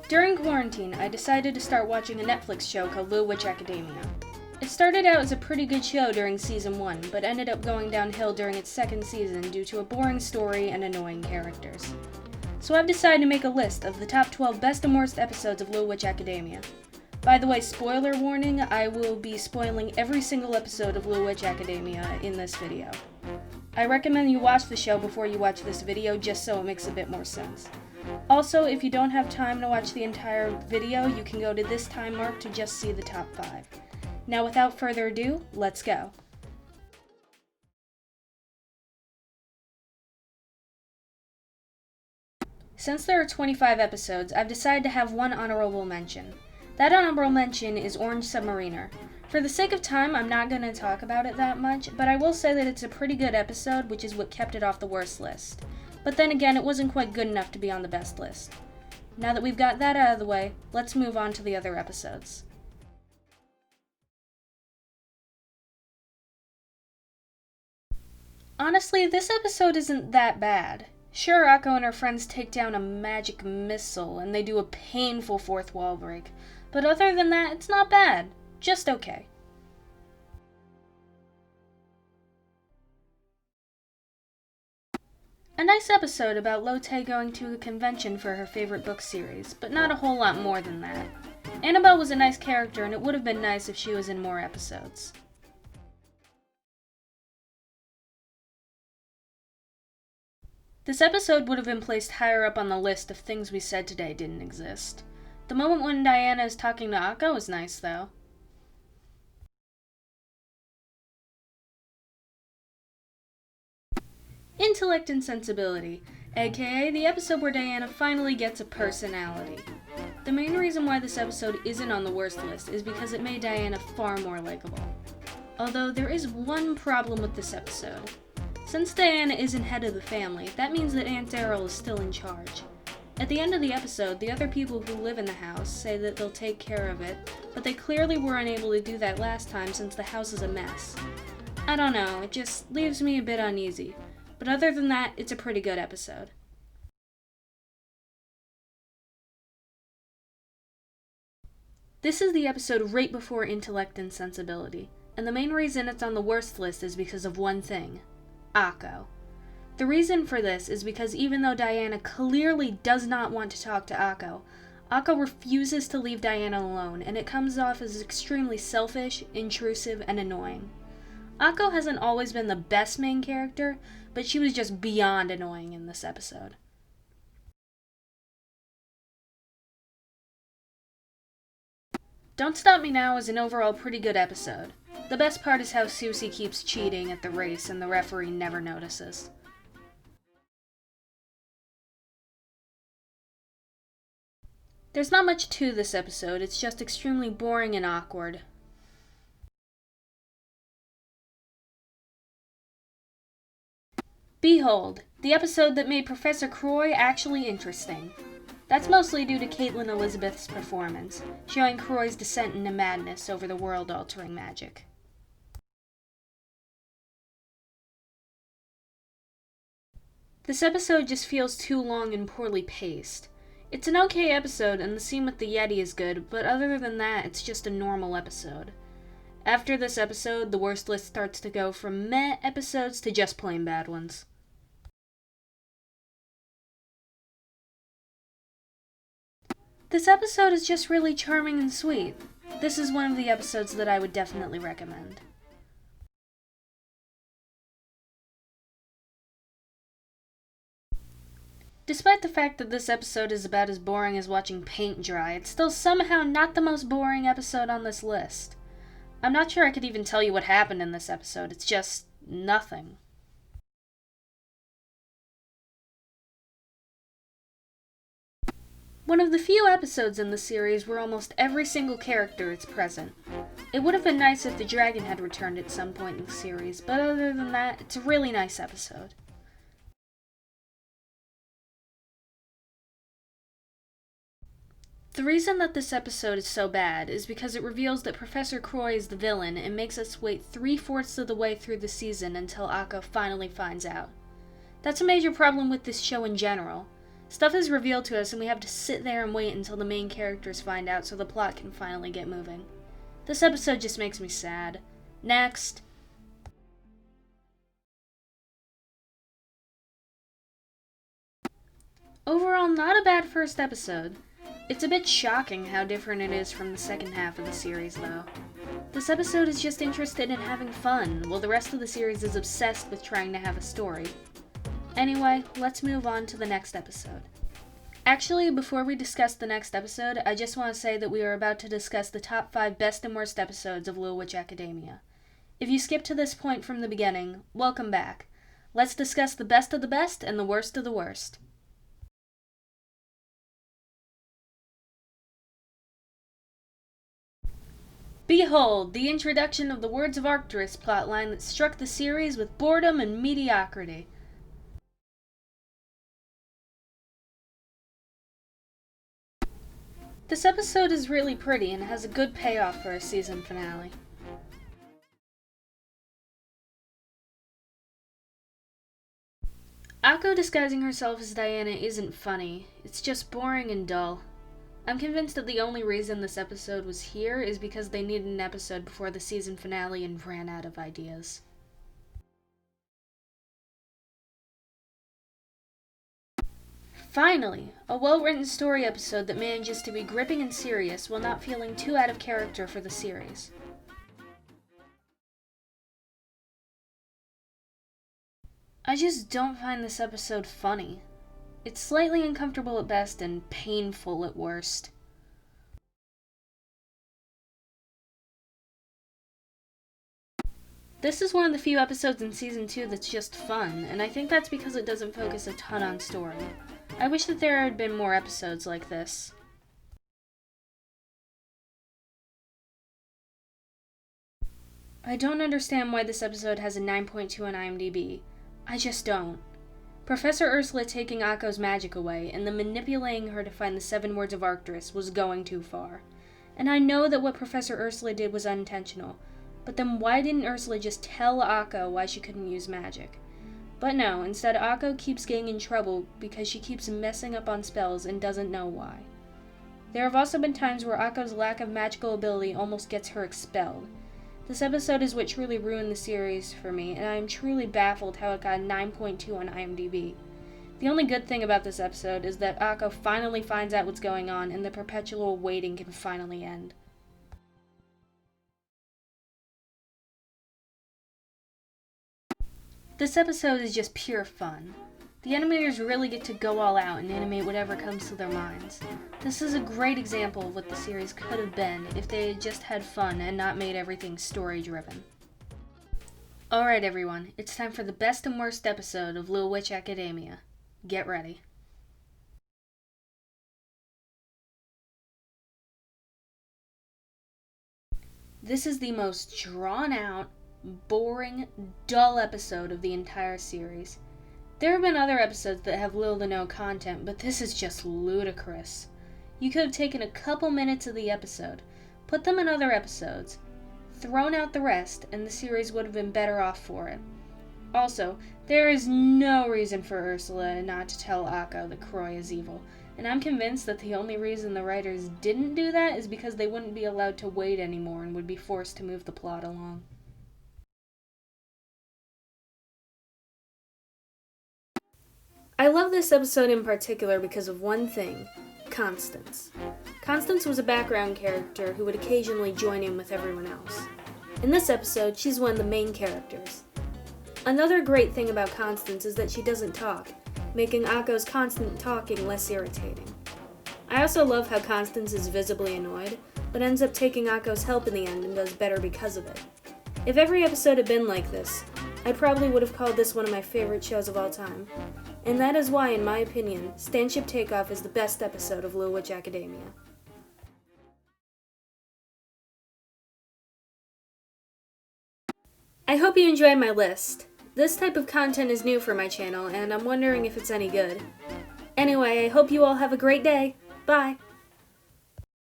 During quarantine, I decided to start watching a Netflix show called Little Witch Academia. It started out as a pretty good show during season 1, but ended up going downhill during its second season due to a boring story and annoying characters. So I've decided to make a list of the top 12 best and worst episodes of Little Witch Academia. By the way, spoiler warning, I will be spoiling every single episode of Little Witch Academia in this video. I recommend you watch the show before you watch this video just so it makes a bit more sense. Also, if you don't have time to watch the entire video, you can go to this time mark to just see the top 5. Now without further ado, let's go. Since there are 25 episodes, I've decided to have one honorable mention. That honorable mention is Orange Submariner. For the sake of time, I'm not going to talk about it that much, but I will say that it's a pretty good episode, which is what kept it off the worst list. But then again, it wasn't quite good enough to be on the best list. Now that we've got that out of the way, let's move on to the other episodes. Honestly, this episode isn't that bad. Sure, Akko and her friends take down a magic missile, and they do a painful fourth wall break, but other than that, it's not bad. Just okay. A nice episode about Lotte going to a convention for her favorite book series, but not a whole lot more than that. Annabelle was a nice character, and it would have been nice if she was in more episodes. This episode would have been placed higher up on the list if things we said today didn't exist. The moment when Diana is talking to Akko was nice, though. Intellect and Sensibility, aka the episode where Diana finally gets a personality. The main reason why this episode isn't on the worst list is because it made Diana far more likable. Although there is one problem with this episode. Since Diana isn't head of the family, that means that Aunt Daryl is still in charge. At the end of the episode, the other people who live in the house say that they'll take care of it, but they clearly were unable to do that last time since the house is a mess. I don't know, it just leaves me a bit uneasy. But other than that, it's a pretty good episode. This is the episode right before Intellect and Sensibility, and the main reason it's on the worst list is because of one thing: Akko. The reason for this is because even though Diana clearly does not want to talk to Akko, Akko refuses to leave Diana alone, and it comes off as extremely selfish, intrusive, and annoying. Akko hasn't always been the best main character, but she was just beyond annoying in this episode. Don't Stop Me Now is an overall pretty good episode. The best part is how Susie keeps cheating at the race and the referee never notices. There's not much to this episode, it's just extremely boring and awkward. Behold, the episode that made Professor Croy actually interesting. That's mostly due to Caitlin Elizabeth's performance, showing Croy's descent into madness over the world-altering magic. This episode just feels too long and poorly paced. It's an okay episode, and the scene with the Yeti is good, but other than that, it's just a normal episode. After this episode, the worst list starts to go from meh episodes to just plain bad ones. This episode is just really charming and sweet. This is one of the episodes that I would definitely recommend. Despite the fact that this episode is about as boring as watching paint dry, it's still somehow not the most boring episode on this list. I'm not sure I could even tell you what happened in this episode, it's just nothing. One of the few episodes in the series where almost every single character is present. It would have been nice if the dragon had returned at some point in the series, but other than that, it's a really nice episode. The reason that this episode is so bad is because it reveals that Professor Croy is the villain and makes us wait 3/4 of the way through the season until Akko finally finds out. That's a major problem with this show in general. Stuff is revealed to us and we have to sit there and wait until the main characters find out so the plot can finally get moving. This episode just makes me sad. Next. Overall, not a bad first episode. It's a bit shocking how different it is from the second half of the series, though. This episode is just interested in having fun, while the rest of the series is obsessed with trying to have a story. Anyway, let's move on to the next episode. Actually, before we discuss the next episode, I just want to say that we are about to discuss the top 5 best and worst episodes of Little Witch Academia. If you skipped to this point from the beginning, welcome back. Let's discuss the best of the best and the worst of the worst. Behold, the introduction of the Words of Arcturus plotline that struck the series with boredom and mediocrity. This episode is really pretty and has a good payoff for a season finale. Akko disguising herself as Diana isn't funny, it's just boring and dull. I'm convinced that the only reason this episode was here is because they needed an episode before the season finale and ran out of ideas. Finally, a well-written story episode that manages to be gripping and serious while not feeling too out of character for the series. I just don't find this episode funny. It's slightly uncomfortable at best and painful at worst. This is one of the few episodes in Season 2 that's just fun, and I think that's because it doesn't focus a ton on story. I wish that there had been more episodes like this. I don't understand why this episode has a 9.2 on IMDb. I just don't. Professor Ursula taking Akko's magic away and then manipulating her to find the 7 words of Arcturus was going too far. And I know that what Professor Ursula did was unintentional, but then why didn't Ursula just tell Akko why she couldn't use magic? But no, instead Akko keeps getting in trouble because she keeps messing up on spells and doesn't know why. There have also been times where Akko's lack of magical ability almost gets her expelled. This episode is what truly ruined the series for me, and I am truly baffled how it got a 9.2 on IMDb. The only good thing about this episode is that Akko finally finds out what's going on and the perpetual waiting can finally end. This episode is just pure fun. The animators really get to go all out and animate whatever comes to their minds. This is a great example of what the series could have been if they had just had fun and not made everything story-driven. Alright everyone, it's time for the best and worst episode of Little Witch Academia. Get ready. This is the most drawn-out, boring, dull episode of the entire series. There have been other episodes that have little to no content, but this is just ludicrous. You could have taken a couple minutes of the episode, put them in other episodes, thrown out the rest, and the series would have been better off for it. Also, there is no reason for Ursula not to tell Akko that Croy is evil, and I'm convinced that the only reason the writers didn't do that is because they wouldn't be allowed to wait anymore and would be forced to move the plot along. I love this episode in particular because of one thing: Constance. Constance was a background character who would occasionally join in with everyone else. In this episode, she's one of the main characters. Another great thing about Constance is that she doesn't talk, making Akko's constant talking less irritating. I also love how Constance is visibly annoyed, but ends up taking Akko's help in the end and does better because of it. If every episode had been like this, I probably would have called this one of my favorite shows of all time. And that is why, in my opinion, Stanship Takeoff is the best episode of Little Witch Academia. I hope you enjoyed my list. This type of content is new for my channel, and I'm wondering if it's any good. Anyway, I hope you all have a great day. Bye!